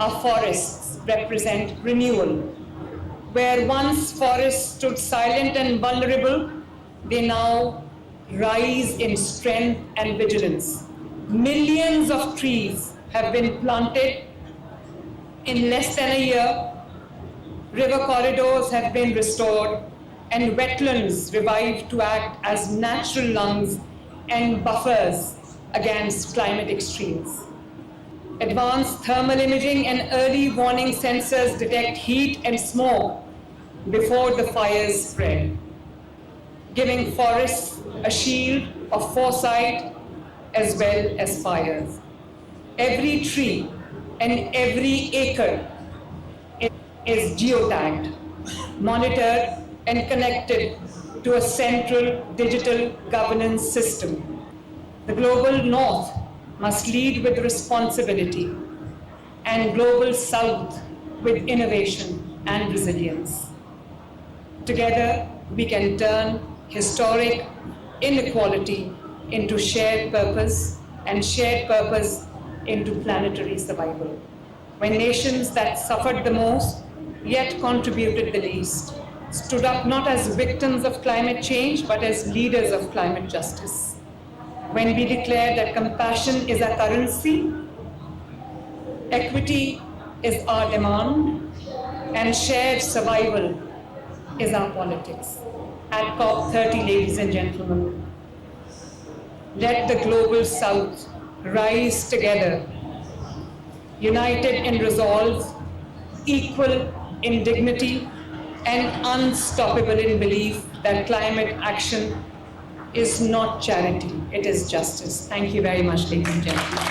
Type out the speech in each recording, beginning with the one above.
Our forests represent renewal. Where once forests stood silent and vulnerable, they now rise in strength and vigilance. Millions of trees have been planted in less than a year. River corridors have been restored and wetlands revived to act as natural lungs and buffers against climate extremes. Advanced thermal imaging and early warning sensors detect heat and smoke before the fires spread, giving forests a shield of foresight as well as fires. Every tree and every acre is geotagged, monitored, and connected to a central digital governance system. The global north must lead with responsibility and global south with innovation and resilience. Together, we can turn historic inequality into shared purpose and shared purpose into planetary survival. When nations that suffered the most yet contributed the least stood up not as victims of climate change but as leaders of climate justice. When we declare that compassion is our currency, equity is our demand, and shared survival is our politics. At COP30, ladies and gentlemen, let the global south rise together, united in resolve, equal in dignity, and unstoppable in belief that climate action is not charity, it is justice. Thank you very much, ladies and gentlemen.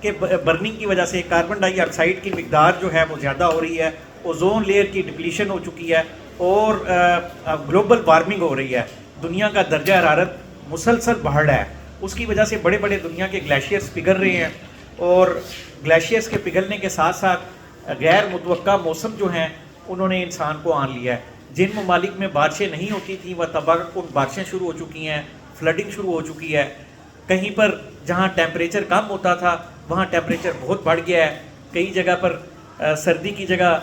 کہ burning کی وجہ سے carbon ڈائی oxide کی مقدار جو ہے وہ زیادہ ہو رہی ہے، اوزون لیئر کی ڈپلیشن ہو چکی ہے اور گلوبل وارمنگ ہو رہی ہے. دنیا کا درجہ حرارت مسلسل بڑھ رہا ہے. اس کی وجہ سے بڑے بڑے دنیا کے گلیشیئرز پگھل رہے ہیں اور گلیشیئرز کے پگھلنے کے ساتھ ساتھ غیر متوقع موسم جو ہیں انہوں نے انسان کو آن لیا ہے. جن ممالک میں بارشیں نہیں ہوتی تھیں وہ تباہ کن بارشیں شروع ہو چکی ہیں، فلڈنگ شروع ہو چکی ہے. کہیں پر جہاں ٹیمپریچر کم ہوتا تھا وہاں ٹیمپریچر بہت بڑھ گیا ہے. کئی جگہ پر سردی کی جگہ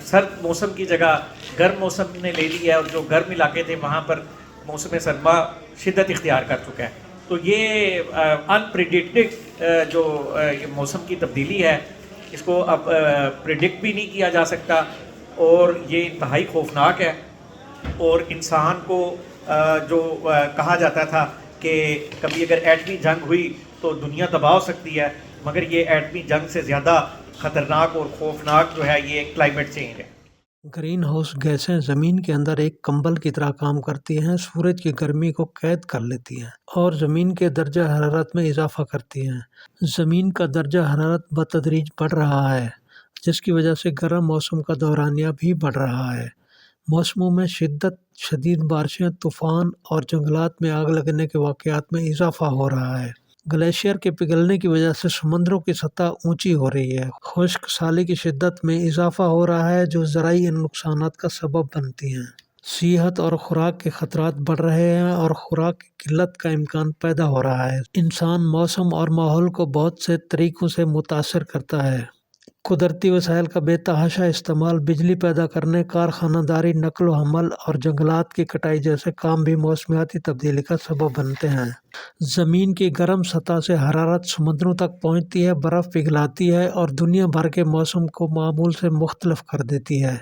سرد موسم کی جگہ گرم موسم نے لے لی ہے اور جو گرم علاقے تھے وہاں پر موسم سرما شدت اختیار کر چکا ہے. تو یہ انپریڈکٹڈ جو یہ موسم کی تبدیلی ہے اس کو اب پریڈکٹ بھی نہیں کیا جا سکتا اور یہ انتہائی خوفناک ہے. اور انسان کو جو کہا جاتا تھا کہ کبھی اگر ایٹمی جنگ ہوئی تو دنیا تباہ ہو سکتی ہے، مگر یہ ایٹمی جنگ سے زیادہ خطرناک اور خوفناک جو ہے یہ کلائمیٹ چینج ہے. گرین ہاؤس گیسیں زمین کے اندر ایک کمبل کی طرح کام کرتی ہیں، سورج کی گرمی کو قید کر لیتی ہیں اور زمین کے درجہ حرارت میں اضافہ کرتی ہیں. زمین کا درجہ حرارت بتدریج بڑھ رہا ہے جس کی وجہ سے گرم موسم کا دورانیہ بھی بڑھ رہا ہے. موسموں میں شدید بارشیں، طوفان اور جنگلات میں آگ لگنے کے واقعات میں اضافہ ہو رہا ہے. گلیشیئر کے پگھلنے کی وجہ سے سمندروں کی سطح اونچی ہو رہی ہے. خشک سالی کی شدت میں اضافہ ہو رہا ہے جو زرعی نقصانات کا سبب بنتی ہیں. صحت اور خوراک کے خطرات بڑھ رہے ہیں اور خوراک کی قلت کا امکان پیدا ہو رہا ہے. انسان موسم اور ماحول کو بہت سے طریقوں سے متاثر کرتا ہے. قدرتی وسائل کا بے تحاشا استعمال، بجلی پیدا کرنے، کارخانہ داری، نقل و حمل اور جنگلات کی کٹائی جیسے کام بھی موسمیاتی تبدیلی کا سبب بنتے ہیں. زمین کی گرم سطح سے حرارت سمندروں تک پہنچتی ہے، برف پگھلاتی ہے اور دنیا بھر کے موسم کو معمول سے مختلف کر دیتی ہے.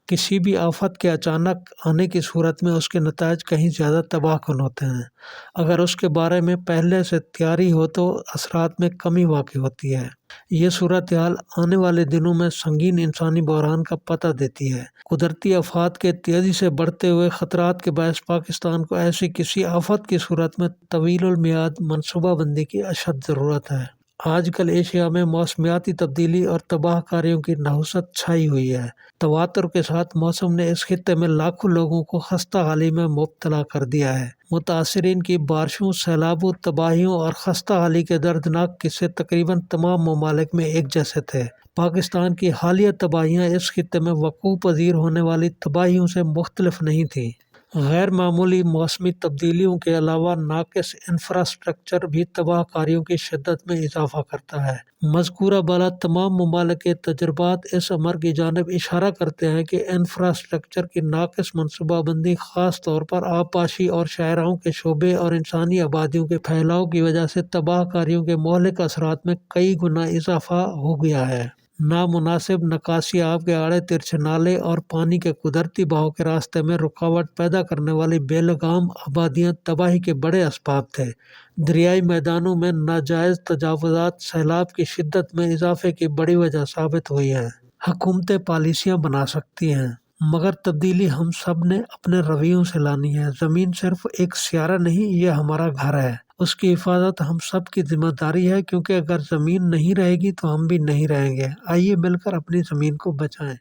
کسی بھی آفت کے اچانک آنے کی صورت میں اس کے نتائج کہیں زیادہ تباہ کن ہوتے ہیں. اگر اس کے بارے میں پہلے سے تیاری ہو تو اثرات میں کمی واقع ہوتی ہے. یہ صورتحال آنے والے دنوں میں سنگین انسانی بحران کا پتہ دیتی ہے. قدرتی آفات کے تیزی سے بڑھتے ہوئے خطرات کے باعث پاکستان کو ایسی کسی آفت کی صورت میں طویل المیعاد منصوبہ بندی کی اشد ضرورت ہے. آج کل ایشیا میں موسمیاتی تبدیلی اور تباہ کاریوں کی نحوست چھائی ہوئی ہے. تواتر کے ساتھ موسم نے اس خطے میں لاکھوں لوگوں کو خستہ حالی میں مبتلا کر دیا ہے. متاثرین کی بارشوں، سیلابوں، تباہیوں اور خستہ حالی کے دردناک قصے تقریباً تمام ممالک میں ایک جیسے تھے. پاکستان کی حالیہ تباہیاں اس خطے میں وقوع پذیر ہونے والی تباہیوں سے مختلف نہیں تھیں. غیر معمولی موسمی تبدیلیوں کے علاوہ ناقص انفراسٹرکچر بھی تباہ کاریوں کی شدت میں اضافہ کرتا ہے. مذکورہ بالا تمام ممالک کے تجربات اس امر کی جانب اشارہ کرتے ہیں کہ انفراسٹرکچر کی ناقص منصوبہ بندی خاص طور پر آبپاشی اور شاہراہوں کے شعبے اور انسانی آبادیوں کے پھیلاؤ کی وجہ سے تباہ کاریوں کے مہلک اثرات میں کئی گنا اضافہ ہو گیا ہے. نامناسب نکاسی آب کے آڑے ترچھے نالے اور پانی کے قدرتی بہاؤ کے راستے میں رکاوٹ پیدا کرنے والی بے لگام آبادیاں تباہی کے بڑے اسباب تھے. دریائی میدانوں میں ناجائز تجاوزات سیلاب کی شدت میں اضافے کی بڑی وجہ ثابت ہوئی ہیں. حکومتیں پالیسیاں بنا سکتی ہیں مگر تبدیلی ہم سب نے اپنے رویوں سے لانی ہے. زمین صرف ایک سیارہ نہیں، یہ ہمارا گھر ہے. اس کی حفاظت ہم سب کی ذمہ داری ہے کیونکہ اگر زمین نہیں رہے گی تو ہم بھی نہیں رہیں گے. آئیے مل کر اپنی زمین کو بچائیں.